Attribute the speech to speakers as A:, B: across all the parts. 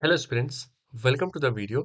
A: Hello students, welcome to the video.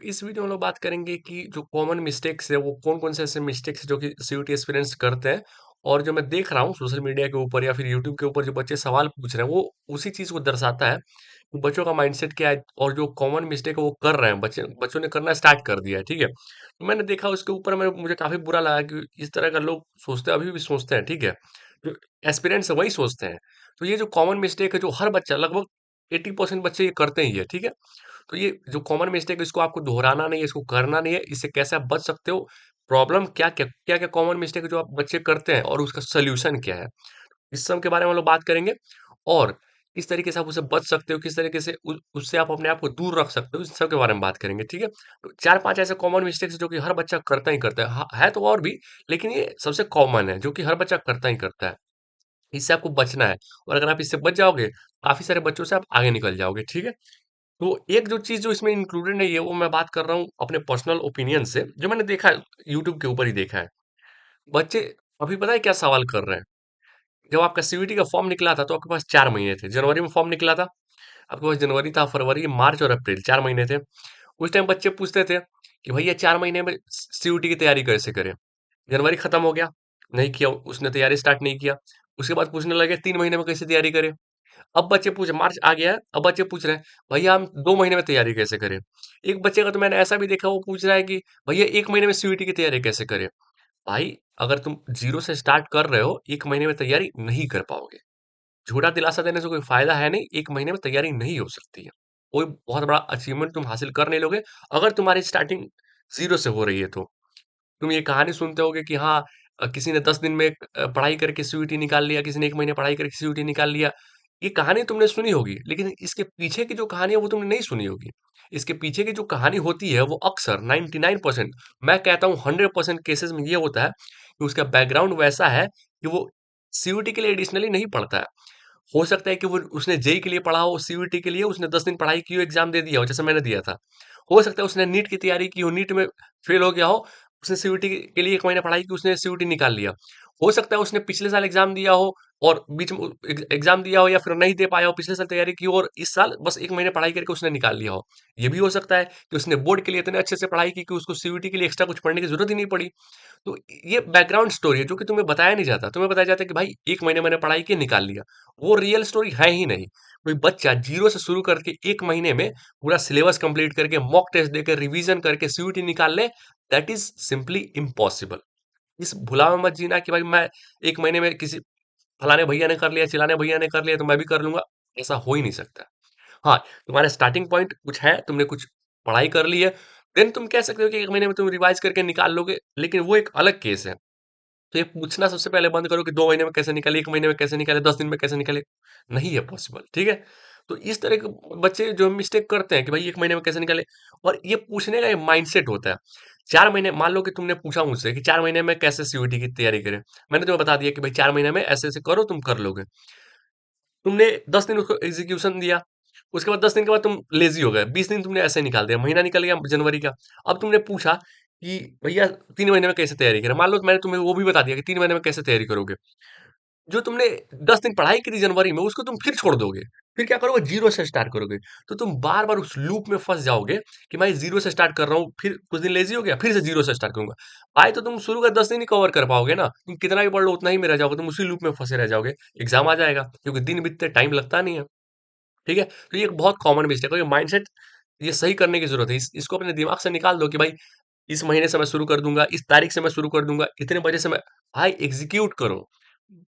A: इस video में हम लोग बात करेंगे कि जो कॉमन मिस्टेक्स है वो कौन कौन से ऐसे मिस्टेक्स है जो कि सीयूटी एस्पिरेंट्स करते हैं। और जो मैं देख रहा हूँ सोशल मीडिया के ऊपर या फिर यूट्यूब के ऊपर जो बच्चे सवाल पूछ रहे हैं वो उसी चीज को दर्शाता है कि बच्चों का माइंडसेट क्या है और जो कॉमन मिस्टेक है वो कर रहे हैं बच्चे बच्चों ने करना स्टार्ट कर दिया है। ठीक है, तो मैंने देखा उसके ऊपर मुझे काफी बुरा लगा कि इस तरह का लोग सोचते हैं, अभी भी सोचते हैं। ठीक है, जो एस्पिरेंट्स है वही सोचते हैं। तो ये जो कॉमन मिस्टेक है जो हर बच्चा लगभग 80% बच्चे ये करते ही है। ठीक है, तो ये जो कॉमन मिस्टेक है इसको आपको दोहराना नहीं है, इसको करना नहीं है। इससे कैसे आप बच सकते हो, प्रॉब्लम क्या क्या कॉमन मिस्टेक है जो आप बच्चे करते हैं और उसका सोल्यूशन क्या है, इस सब के बारे में हम लोग बात करेंगे। और किस तरीके से आप उससे बच सकते हो, किस तरीके से उससे आप अपने आप को दूर रख सकते हो, इस सब के बारे में बात करेंगे। ठीक है, तो चार पांच ऐसे कॉमन मिस्टेक्स जो कि हर बच्चा करता ही करता है। है तो और भी, लेकिन ये सबसे कॉमन है जो कि हर बच्चा करता ही करता है। इससे आपको बचना है, और अगर आप इससे बच जाओगे काफी सारे बच्चों से आप आगे निकल जाओगे। ठीक है, तो एक जो चीज़ जो इसमें इंक्लूडेड नहीं है, वो मैं बात कर रहा हूँ अपने पर्सनल ओपिनियन से, जो मैंने देखा है, यूट्यूब के ऊपर ही देखा है। बच्चे अभी पता है क्या सवाल कर रहे हैं? जब आपका सीयूईटी का फॉर्म निकला था, तो आपके पास 4 महीने थे। जनवरी में फॉर्म निकला था, आपके पास जनवरी था, फरवरी, मार्च और अप्रैल 4 महीने थे। उस टाइम बच्चे पूछते थे कि भैया 4 महीने में सीयूईटी की तैयारी कैसे करें? जनवरी खत्म हो गया, नहीं किया, उसने तैयारी स्टार्ट नहीं किया। उसके बाद पूछने लगे 3 महीने में कैसे तैयारी करें? अब बच्चे पूछ मार्च आ गया है, अब बच्चे पूछ रहे हैं, भैया हम 2 महीने में तैयारी कैसे करें? एक बच्चे का तो मैंने ऐसा भी देखा, वो पूछ रहा है कि भैया 1 महीने में सीयूईटी की तैयारी कैसे करें? भाई, अगर तुम ज़ीरो से स्टार्ट कर रहे हो, 1 महीने में तैयारी नहीं कर पाओगे। झूठा दिलासा देने से कोई फ़ायदा है नहीं, 1 महीने में तैयारी नहीं हो सकती है। कोई बहुत बड़ा अचीवमेंट तुम हासिल कर नहीं लोगे, अगर तुम्हारी स्टार्टिंग ज़ीरो से हो रही है तो। तुम ये कहानी सुनते होगे कि हाँ, किसी ने 10 दिन में पढ़ाई करके सीयूईटी निकाल लिया, किसी ने 1 महीने पढ़ाई करके सीयूईटी निकाल लिया। ये कहानी तुमने सुनी होगी, लेकिन इसके पीछे की जो कहानी है वो तुमने नहीं सुनी होगी। इसके पीछे की जो कहानी होती है वो अक्सर 99%, मैं कहता हूँ 100% केसेज़ में ये होता है कि उसका बैकग्राउंड वैसा है कि वो सीयूईटी के लिए एडिशनली नहीं पढ़ता है। हो सकता है कि वो उसने जेईई के लिए पढ़ा हो, सीयूईटी के लिए उसने 10 दिन पढ़ाई की हो, एग्ज़ाम दे दिया हो, जैसे मैंने दिया था। हो सकता है उसने नीट की तैयारी की हो, नीट में फेल हो गया हो, उसने सीयूईटी के लिए 1 महीना पढ़ाई की, उसने सीयूईटी निकाल लिया। हो सकता है उसने पिछले साल एग्ज़ाम दिया हो और बीच में एग्ज़ाम दिया हो या फिर नहीं दे पाया हो, पिछले साल तैयारी की हो और इस साल बस 1 महीने पढ़ाई करके उसने निकाल लिया हो। ये भी हो सकता है कि उसने बोर्ड के लिए इतने अच्छे से पढ़ाई की कि उसको सीयूईटी के लिए एक्स्ट्रा कुछ पढ़ने की ज़रूरत ही नहीं पड़ी। तो ये बैकग्राउंड स्टोरी है जो कि तुम्हें बताया नहीं जाता। तुम्हें बताया जाता है कि भाई 1 महीने मैंने पढ़ाई की, निकाल लिया। वो रियल स्टोरी है ही नहीं। कोई बच्चा ज़ीरो से शुरू करके 1 महीने में पूरा सिलेबस कंप्लीट करके, मॉक टेस्ट देकर, रिवीजन करके सीयूईटी निकाल ले, दैट इज़ सिंपली इम्पॉसिबल। इस भुला में मत जीना कि भाई मैं 1 महीने में किसी फलाने भैया ने कर लिया, चिल्लाने भैया ने कर लिया तो मैं भी कर लूँगा। ऐसा हो ही नहीं सकता। हाँ, तुम्हारा स्टार्टिंग पॉइंट कुछ है, तुमने कुछ पढ़ाई कर ली है, देन तुम कह सकते हो कि 1 महीने में तुम रिवाइज़ करके निकाल लोगे, लेकिन वो एक अलग केस है। तो ये पूछना सबसे पहले बंद करो कि 2 महीने में कैसे निकाले, 1 महीने में कैसे निकाले, 10 दिन में कैसे निकाले, नहीं है पॉसिबल। ठीक है? तो इस तरह के बच्चे जो मिस्टेक करते हैं कि भाई 1 महीने में कैसे निकाले, और ये पूछने का एक माइंडसेट होता है। 4 महीने मान लो कि तुमने पूछा मुझसे कि 4 महीने में कैसे सीयूईटी की तैयारी करें। मैंने तुम्हें बता दिया कि भाई 4 महीने में ऐसे-ऐसे करो, तुम कर लोगे। तुमने 10 दिन उसको एग्ज़ीक्यूशन दिया, उसके बाद 10 दिन के बाद तुम लेज़ी हो गए, 20 दिन तुमने ऐसे ही निकाल दिया, महीना निकल गया जनवरी का। अब तुमने पूछा कि भैया 3 महीने में कैसे तैयारी करें? मान लो मैंने तुम्हें वो भी बता दिया कि 3 महीने में कैसे तैयारी करोगे। जो तुमने 10 दिन पढ़ाई की थी जनवरी में, उसको तुम फिर छोड़ दोगे। फिर क्या करोगे? ज़ीरो से स्टार्ट करोगे। तो तुम बार-बार उस लूप में फँस जाओगे कि मैं ज़ीरो से स्टार्ट कर रहा हूँ, फिर कुछ दिन लेज़ी हो गया, फिर से ज़ीरो से स्टार्ट करूँगा। भाई, तो तुम शुरू का 10 दिन ही कवर कर पाओगे ना। तुम कितना भी पढ़ लो, उतना ही में रह जाओगे, तुम उसी लूप में फँसे रह जाओगे। एग्ज़ाम आ जाएगा, क्योंकि दिन बीतते टाइम लगता नहीं है। ठीक है? तो ये एक बहुत कॉमन मिस्टेक है, ये माइंडसेट ये सही करने की ज़रूरत है। इसको अपने दिमाग से निकाल दो कि भाई इस महीने से मैं शुरू कर दूँगा, इस तारीख से मैं शुरू कर दूँगा, इतने बजे से मैं भाई एग्ज़ीक्यूट करो।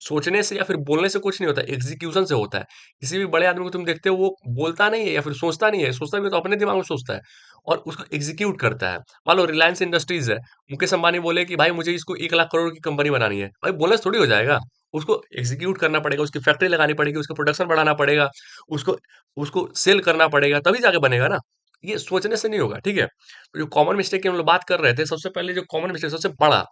A: सोचने से या फिर बोलने से कुछ नहीं होता, एग्ज़ीक्यूशन से होता है। किसी भी बड़े आदमी को तुम देखते हो, वो बोलता नहीं है या फिर सोचता नहीं है, सोचता भी है तो अपने दिमाग में सोचता है और उसको एग्ज़ीक्यूट करता है। मान लो रिलायंस इंडस्ट्रीज़ है, मुकेश अंबानी बोले कि भाई मुझे इसको 1 लाख करोड़ की कंपनी बनानी है। भाई बोलने से थोड़ी हो जाएगा, उसको एग्ज़ीक्यूट करना पड़ेगा, उसकी फैक्ट्री लगानी पड़ेगी, उसका प्रोडक्शन बढ़ाना पड़ेगा, उसको उसको सेल करना पड़ेगा, तभी जाके बनेगा ना। ये सोचने से नहीं होगा, ठीक है? तो जो कॉमन मिस्टेक की हम लोग बात कर रहे थे, सबसे पहले जो कॉमन मिस्टेक सबसे बड़ा,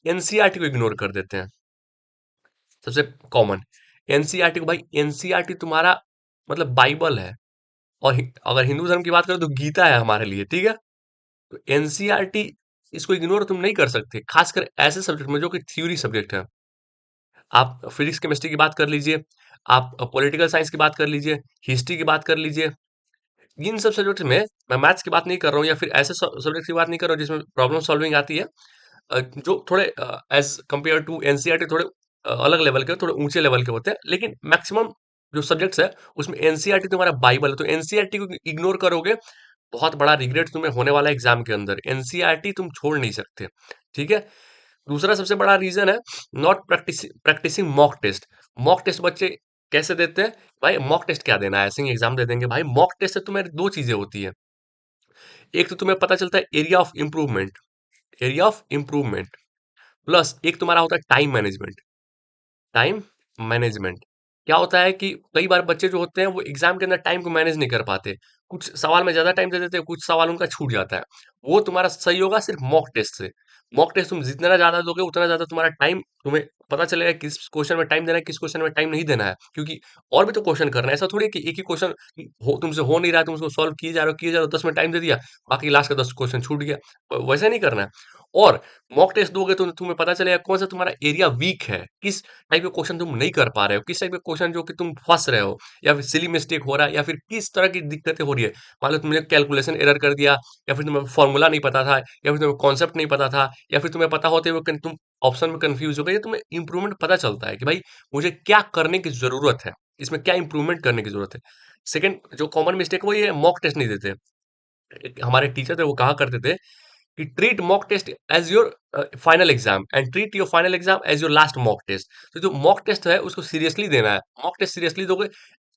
A: एनसीईआरटी को इग्नोर कर देते हैं। सबसे कॉमन एनसीईआरटी को, भाई एनसीईआरटी तुम्हारा मतलब बाइबल है, और अगर हिंदू धर्म की बात करें तो गीता है हमारे लिए। ठीक है, तो एनसीईआरटी इसको इग्नोर तुम नहीं कर सकते, खासकर ऐसे सब्जेक्ट में जो कि थ्योरी सब्जेक्ट है। आप फिजिक्स केमिस्ट्री की बात कर लीजिए, आप पॉलिटिकल साइंस की बात कर लीजिए, हिस्ट्री की बात कर लीजिए, इन सब सब्जेक्ट्स में मैं मैथ्स की बात नहीं कर रहा हूँ या फिर ऐसे सब्जेक्ट की बात नहीं कर रहा हूँ जिसमें प्रॉब्लम सॉल्विंग आती है, जो थोड़े एज कंपेयर टू एनसीईआरटी थोड़े अलग लेवल के, थोड़े ऊंचे लेवल के होते हैं, लेकिन मैक्सिमम जो सब्जेक्ट्स है उसमें एनसीईआरटी तुम्हारा बाइबल है, तो एनसीईआरटी को इग्नोर करोगे, बहुत बड़ा रिग्रेट तुम्हें होने वाला है एग्जाम के अंदर। एनसीईआरटी तुम छोड़ नहीं सकते, ठीक है। दूसरा सबसे बड़ा रीजन है not practising mock test. Mock test बच्चे कैसे देते हैं? भाई मॉक टेस्ट क्या देना है, ऐसे ही एग्जाम दे देंगे। भाई मॉक टेस्ट से तुम्हें दो चीजें होती है, एक तो तुम्हें पता चलता है area of improvement, area of improvement, plus एक तुम्हारा होता है टाइम मैनेजमेंट। टाइम मैनेजमेंट क्या होता है कि कई बार बच्चे जो होते हैं वो एग्जाम के अंदर टाइम को मैनेज नहीं कर पाते, कुछ सवाल में ज्यादा टाइम दे देते हैं, कुछ सवाल उनका छूट जाता है। वो तुम्हारा सही होगा सिर्फ मॉक टेस्ट से। मॉक टेस्ट तुम जितना ज्यादा दोगे उतना ज्यादा तुम्हारा टाइम, तुम्हें पता चलेगा किस क्वेश्चन में टाइम देना है, किस क्वेश्चन में टाइम नहीं देना है, क्योंकि और भी तो क्वेश्चन करना है। ऐसा थोड़ी है कि एक ही क्वेश्चन तुमसे हो नहीं रहा है, तुम उसको सॉल्व किए जा रहे हो, 10 मिनट टाइम दे दिया, बाकी लास्ट का 10 क्वेश्चन छूट गया। वैसा नहीं करना है। और मॉक टेस्ट दोगे तो तुम्हें पता चलेगा कौन सा तुम्हारा एरिया वीक है, किस टाइप के क्वेश्चन तुम नहीं कर पा रहे हो, किस टाइप के क्वेश्चन जो कि तुम फंस रहे हो, या फिर सिली मिस्टेक हो रहा है, या फिर किस तरह की दिक्कतें हो रही है। मान लो तुमने कैलकुलेशन एरर कर दिया, या फिर तुम्हें फॉर्मूला नहीं पता था, या फिर तुम्हें कॉन्सेप्ट नहीं पता था, या फिर तुम्हें पता होते हुए तुम ऑप्शन में कंफ्यूज हो गए। ये तुम्हें इंप्रूवमेंट पता चलता है कि भाई मुझे क्या करने की जरूरत है, इसमें क्या इंप्रूवमेंट करने की जरूरत है। सेकंड जो कॉमन मिस्टेक वो ये मॉक टेस्ट नहीं देते। हमारे टीचर थे वो कहा करते थे कि treat mock test as your final exam and treat your final exam as your last mock test. तो जो मॉक टेस्ट है उसको सीरियसली देना है। मॉक टेस्ट सीरियसली दोगे,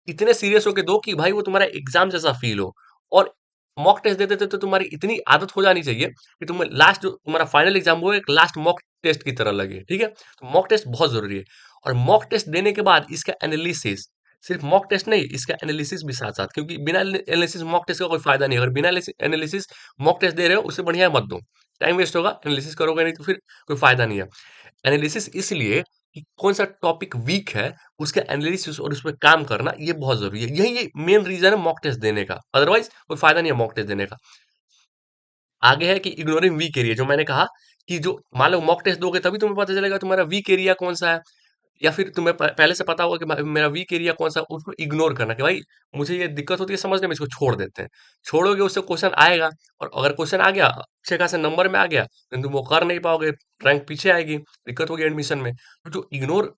A: इतने सीरियस होके दो कि भाई वो तुम्हारा एग्जाम जैसा फील हो। और मॉक टेस्ट देते थे तो तुम्हारी इतनी आदत हो जानी चाहिए कि तुम्हें लास्ट जो तुम्हारा फाइनल एग्जाम वो एक लास्ट मॉक टेस्ट की तरह लगे, ठीक है। तो मॉक टेस्ट बहुत जरूरी है। और मॉक टेस्ट देने के बाद इसका एनालिसिस, सिर्फ मॉक टेस्ट नहीं, इसका एनालिसिस भी साथ साथ, क्योंकि बिना एनालिसिस मॉक टेस्ट का कोई फायदा नहीं है। अगर बिना एनालिसिस मॉक टेस्ट दे रहे हो उससे बढ़िया है मत दो, टाइम वेस्ट होगा, एनालिसिस करोगे नहीं तो फिर कोई फायदा नहीं है। एनालिसिस इसलिए कि कौन सा टॉपिक वीक है, उसका एनालिसिस और उस पर काम करना ये बहुत जरूरी है। यही ये मेन रीजन है मॉक टेस्ट देने का, अदरवाइज कोई फायदा नहीं है मॉक टेस्ट देने का। आगे है कि इग्नोरिंग वीक एरिया, जो मैंने कहा कि जो मान लो मॉक टेस्ट दोगे तभी तुम्हें पता चलेगा तुम्हारा वीक एरिया कौन सा है, या फिर तुम्हें पहले से पता होगा कि मेरा वीक एरिया कौन सा है, उसको इग्नोर करना कि भाई मुझे ये दिक्कत होती है समझने में, इसको छोड़ देते हैं। छोड़ोगे उससे क्वेश्चन आएगा, और अगर क्वेश्चन आ गया अच्छे खासे नंबर में आ गया, लेकिन तुम वो कर नहीं पाओगे, रैंक पीछे आएगी, दिक्कत होगी एडमिशन में। तो जो इग्नोर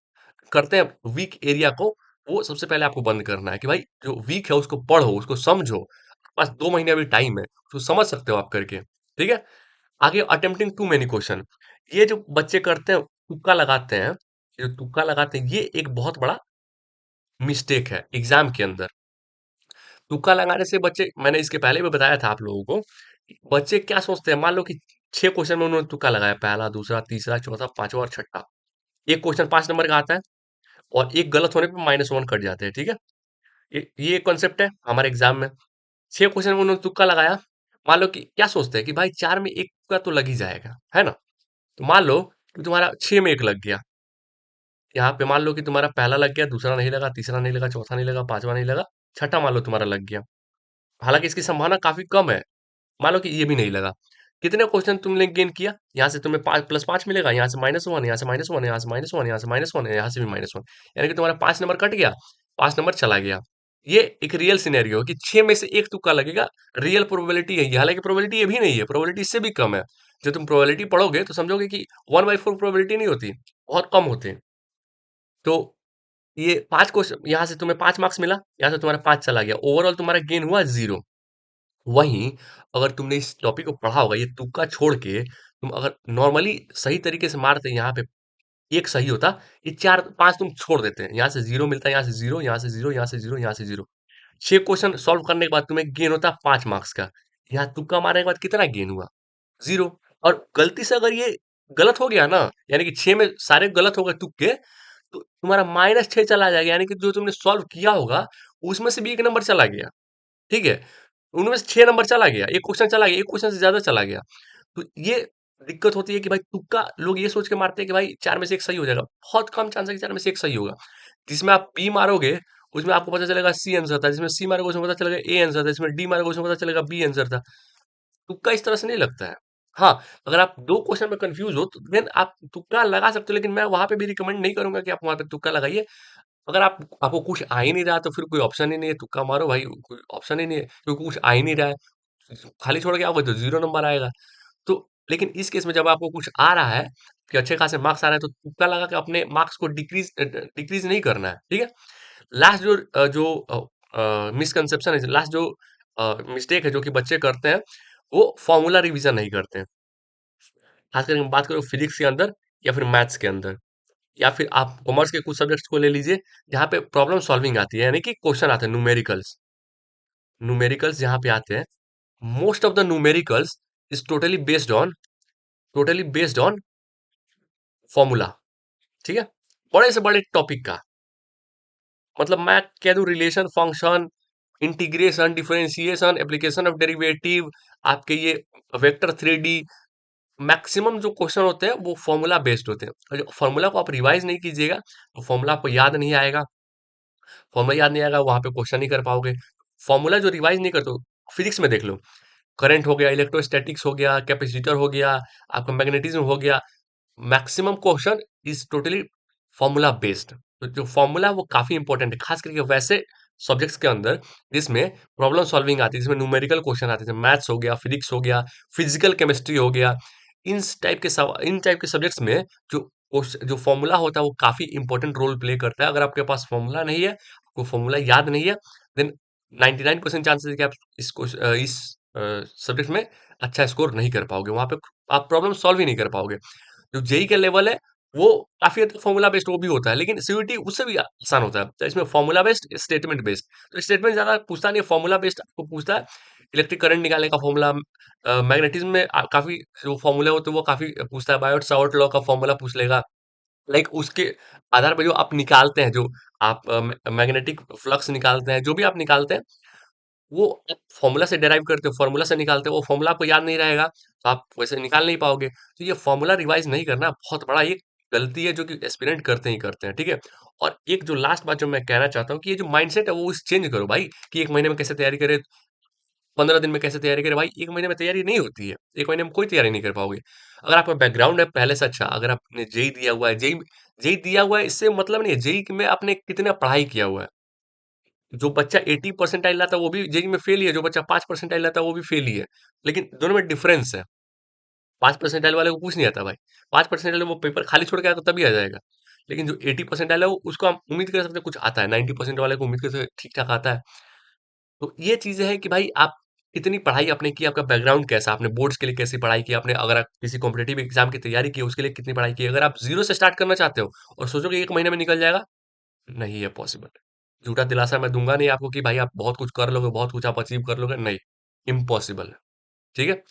A: करते हैं वीक एरिया को, वो सबसे पहले आपको बंद करना है कि भाई जो वीक है उसको पढ़ो, उसको समझो। बस 2 महीने अभी टाइम है, उसको समझ सकते हो आप करके, ठीक है। आगे अटेम्प्टिंग टू मेनी क्वेश्चन, ये जो बच्चे करते हैं, तुक्का लगाते हैं, ये जो तुक्का लगाते हैं ये एक बहुत बड़ा मिस्टेक है एग्जाम के अंदर। तुक्का लगाने से बच्चे, मैंने इसके पहले भी बताया था आप लोगों को, कि बच्चे क्या सोचते हैं, मान लो कि 6 क्वेश्चन में उन्होंने तुक्का लगाया, पहला दूसरा तीसरा चौथा पांचवा और छठा, एक क्वेश्चन 5 नंबर का आता है, और एक गलत होने पर -1 कट जाते हैं, ठीक है। ये कॉन्सेप्ट है हमारे एग्जाम में। 6 क्वेश्चन में उन्होंने तुक्का लगाया, मान लो कि क्या सोचते हैं कि भाई चार में एक का तो लग ही जाएगा, है ना। तो मान लो कि तुम्हारा 6 में 1 लग गया, यहाँ पे मान लो कि तुम्हारा पहला लग गया, दूसरा नहीं लगा, तीसरा नहीं लगा, चौथा नहीं लगा, पांचवा नहीं लगा, छठा मान लो तुम्हारा लग गया। हालांकि इसकी संभावना काफी कम है, मान लो कि ये भी नहीं लगा। कितने क्वेश्चन तुमने गेन किया, यहाँ से तुम्हें 5 + 5 मिलेगा, यहाँ से -1, यहाँ से -1, यहाँ से -1, यहाँ से -1, यहाँ से भी -1, यानी कि तुम्हारा 5 नंबर कट गया, 5 नंबर चला गया। ये एक रियल सिनेरियो है कि 6 में से 1 तुक्का लगेगा, रियल प्रोबेबिलिटी है ये। हालांकि प्रोबेबिलिटी ये भी नहीं है, प्रोबेबिलिटी इससे भी कम है। जब तुम प्रोबेबिलिटी पढ़ोगे तो समझोगे कि 1/4 प्रोबेबिलिटी नहीं होती, बहुत कम होते हैं। तो ये 5 क्वेश्चन, यहाँ से तुम्हें 5 मार्क्स मिला, यहाँ से तुम्हारा 5 चला गया, ओवरऑल तुम्हारा गेन हुआ 0। वहीं अगर तुमने इस टॉपिक को पढ़ा होगा, ये तुक्का छोड़ के तुम अगर नॉर्मली सही तरीके से मारते, यहाँ पे एक सही होता, ये 4 5 तुम छोड़ देते हैं, यहाँ से 0 मिलता है, यहाँ से 0, यहाँ से 0, यहाँ से 0, यहाँ से 0। 6 क्वेश्चन सॉल्व करने के बाद तुम्हें गेन होता है 5 मार्क्स का। यहाँ तुक्का मारने के बाद कितना गेन हुआ, 0। और गलती से अगर ये गलत हो गया ना, यानी कि 6 में सारे गलत हो गए तुक्के, तो तुम्हारा -6 चला जाएगा, यानी कि जो तुमने सॉल्व किया होगा उसमें से भी 1 नंबर चला गया, ठीक है। उनमें से 6 नंबर चला गया, एक क्वेश्चन चला गया, एक क्वेश्चन से ज्यादा चला गया। तो ये दिक्कत होती है कि भाई तुक्का लोग ये सोच के मारते हैं कि भाई 4 में से 1 सही हो जाएगा। बहुत कम चांस है कि 4 में से 1 सही होगा। जिसमें आप बी मारोगे उसमें आपको पता चलेगा सी आंसर था, जिसमें सी मारोगे उसमें पता चलेगा ए आंसर था, जिसमें डी मारोगे उसमें पता चलेगा बी आंसर था। तुक्का इस तरह से नहीं लगता है। हाँ, अगर आप 2 क्वेश्चन में कंफ्यूज हो तो देन आप तुक्का लगा सकते हो, लेकिन मैं वहां पे भी रिकमेंड नहीं करूंगा कि आप वहां पे तुक्का लगाइए। अगर आप आपको कुछ आ ही नहीं रहा तो फिर कोई ऑप्शन ही नहीं है, तुक्का मारो भाई, कोई ऑप्शन ही नहीं है, क्योंकि कुछ आ ही नहीं रहा है। खाली छोड़ के आओगे तो 0 नंबर आएगा। तो लेकिन इस केस में जब आपको कुछ आ रहा है, कि अच्छे खासे मार्क्स आ रहे हैं, तो तुक्का लगा के अपने मार्क्स को डिक्रीज़ नहीं करना है, ठीक है? लास्ट मिसकंसेप्शन है, लास्ट मिस्टेक है जो कि बच्चे करते हैं, वो फ़ॉर्मूला रिवीज़न नहीं करते हैं। खास करके हम बात करें फिजिक्स के अंदर या फिर मैथ्स के अंदर, या फिर आप कॉमर्स के कुछ सब्जेक्ट्स को ले लीजिए, जहाँ पे प्रॉब्लम सॉल्विंग आती है, यानी कि क्वेश्चन आते हैं न्यूमेरिकल्स। न्यूमेरिकल्स जहाँ पे आते हैं, most of the numericals is totally based on formula, ठीक है? बड़े से बड़े टॉपिक का, मतलब मैं कह दूं relation function, integration, differentiation, application of derivative, आपके ये वेक्टर 3D, मैक्सिमम जो क्वेश्चन होते हैं वो फॉर्मूला बेस्ड होते हैं। और फॉर्मूला को आप रिवाइज नहीं कीजिएगा तो फॉर्मूला आपको याद नहीं आएगा। फॉर्मूला याद नहीं आएगा, वहां पे क्वेश्चन नहीं कर पाओगे। फॉर्मूला जो रिवाइज नहीं करते, फिजिक्स में देख लो, करंट हो गया, इलेक्ट्रोस्टैटिक्स हो गया, कैपेसिटर हो गया, आपका मैग्नेटिज्म हो गया, maximum question is totally formula based. तो जो फॉर्मूला वो काफी इंपॉर्टेंट है, खास करके वैसे सब्जेक्ट्स के अंदर जिसमें प्रॉब्लम सॉल्विंग आती है, जिसमें न्यूमेरिकल क्वेश्चन आते हैं, मैथ्स हो गया, फिजिक्स हो गया, फिजिकल केमिस्ट्री हो गया। इन टाइप के सब्जेक्ट्स में जो जो फॉर्मूला होता है वो काफी इंपॉर्टेंट रोल प्ले करता है। अगर आपके पास फॉर्मूला नहीं है, आपको फॉर्मूला याद नहीं है, देन 99% चांसेस है कि आप इस सब्जेक्ट में अच्छा स्कोर नहीं कर पाओगे, वहां पे आप प्रॉब्लम सॉल्व ही नहीं कर पाओगे। जो जेई का लेवल है वो काफी हद तक फॉर्मूला बेस्ड वो भी होता है, लेकिन सीयूईटी उससे भी आसान होता है। तो इसमें फॉर्मूला बेस्ड, स्टेटमेंट बेस्ड। तो स्टेटमेंट ज्यादा पूछता नहीं है, फॉर्मूला बेस्ड आपको पूछता है इलेक्ट्रिक करंट निकालने का फॉर्मूला, मैग्नेटिज्म में काफी जो फॉर्मूले होते हैं वो काफी पूछता है, बायोट सावर्ट लॉ का फॉर्मूला पूछ लेगा। लाइक उसके आधार पर जो आप निकालते हैं, जो आप मैग्नेटिक फ्लक्स निकालते हैं, जो भी आप निकालते हैं वो आप फॉर्मूला से डेराइव करते हो, फॉर्मूला से निकालते हो, वो फॉर्मूला आपको याद नहीं रहेगा, तो आप वैसे निकाल नहीं पाओगे। तो ये फॉर्मूला रिवाइज नहीं करना बहुत बड़ा एक गलती है, जो कि एस्पिरेंट करते ही करते हैं, ठीक है? और एक जो लास्ट बात जो मैं कहना चाहता हूँ कि ये जो माइंडसेट है वो चेंज करो भाई, कि 1 महीने में कैसे तैयारी करें, 15 दिन में कैसे तैयारी करें। भाई 1 महीने में तैयारी नहीं होती है, 1 महीने में कोई तैयारी नहीं कर पाओगे। अगर आपका बैकग्राउंड है पहले से अच्छा, अगर आपने जेईई दिया हुआ है, जेईई दिया हुआ है इससे मतलब नहीं है जेईई में आपने कितना पढ़ाई किया हुआ है। जो बच्चा 80 परसेंटाइल लाता है वो भी जेईई में फेल ही है, जो बच्चा 5 परसेंटाइल लाता है वो भी फेल ही है। लेकिन दोनों में डिफरेंस है। 5 परसेंटाइल वाले को कुछ नहीं आता भाई। 5 परसेंटाइल वो पेपर खाली छोड़ के आएगा तभी आ जाएगा। लेकिन जो 80 परसेंटाइल है वो उसको हम उम्मीद कर सकते हैं कुछ आता है। 90% वाले को उम्मीद कर सकते हैं ठीक-ठाक आता है। तो ये चीज़ें हैं कि भाई आप कितनी पढ़ाई आपने की, आपका बैकग्राउंड कैसा, आपने बोर्ड्स के लिए कैसी पढ़ाई की, आपने अगर आप किसी कॉम्पिटिटिव एग्जाम की तैयारी की है उसके लिए कितनी पढ़ाई की है। अगर आप 0 से स्टार्ट करना चाहते हो और सोचो कि 1 महीने में निकल जाएगा, नहीं है पॉसिबल। झूठा दिलासा मैं दूँगा नहीं आपको कि भाई आप बहुत कुछ कर लोगे, बहुत कुछ आप अचीव कर लोगे, नहीं, इम्पॉसिबल है, ठीक है?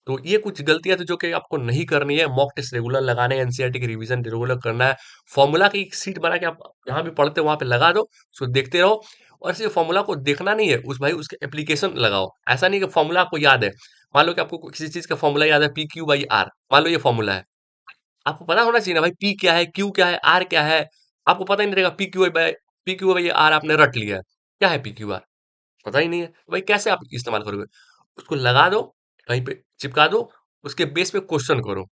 A: तो ये कुछ गलतियाँ थी जो कि आपको नहीं करनी है, मॉक टेस्ट रेगुलर लगाने हैं, एनसीईआरटी की रिवीजन रेगुलर करना है, फॉर्मूला की एक शीट बना के आप जहाँ भी पढ़ते हो वहाँ पे लगा दो, उसको देखते रहो और सिर्फ फॉर्मूला को देखना नहीं है, उस भाई उसके एप्लीकेशन लगाओ। ऐसा नहीं कि फॉर्मूला आपको याद है, मान लो कि आपको किसी चीज़ का फॉर्मूला याद है PQ/R, मान लो ये फॉर्मूला है। आपको पता होना चाहिए ना भाई P क्या है, Q क्या है, R क्या है? आपको पता ही नहीं रहेगा PQ/R आपने रट लिया है। क्या है PQR? पता ही नहीं है। तो भाई कैसे आप इस्तेमाल करोगे? उसको लगा दो, कहीं पे चिपका दो, उसके बेस पे क्वेश्चन करो।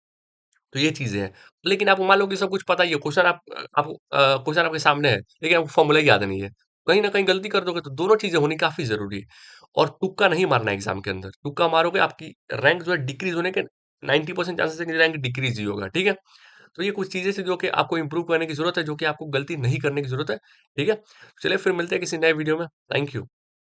A: तो ये चीज़ें हैं। लेकिन आपको मान लो कि सब कुछ पता ही है, क्वेश्चन आपके सामने है, लेकिन आपको फॉर्मूला ही याद नहीं है। कहीं न कहीं गलती कर दोगे, तो दोनों चीज़ें होनी काफ़ी ज़रूरी है। और तुक्का नहीं मारना है एग्ज़ाम के अंदर। तुक्का मारोगे आपकी रैंक जो है डिक्रीज़ होने के 90% चांसेस है कि रैंक डिक्रीज़ ही होगा, ठीक है? तो ये कुछ चीज़ें थी जो कि आपको इम्प्रूव करने की ज़रूरत है, जो कि आपको गलती नहीं करने की ज़रूरत है, ठीक है? चलिए फिर मिलते हैं किसी नए वीडियो में। Thank you.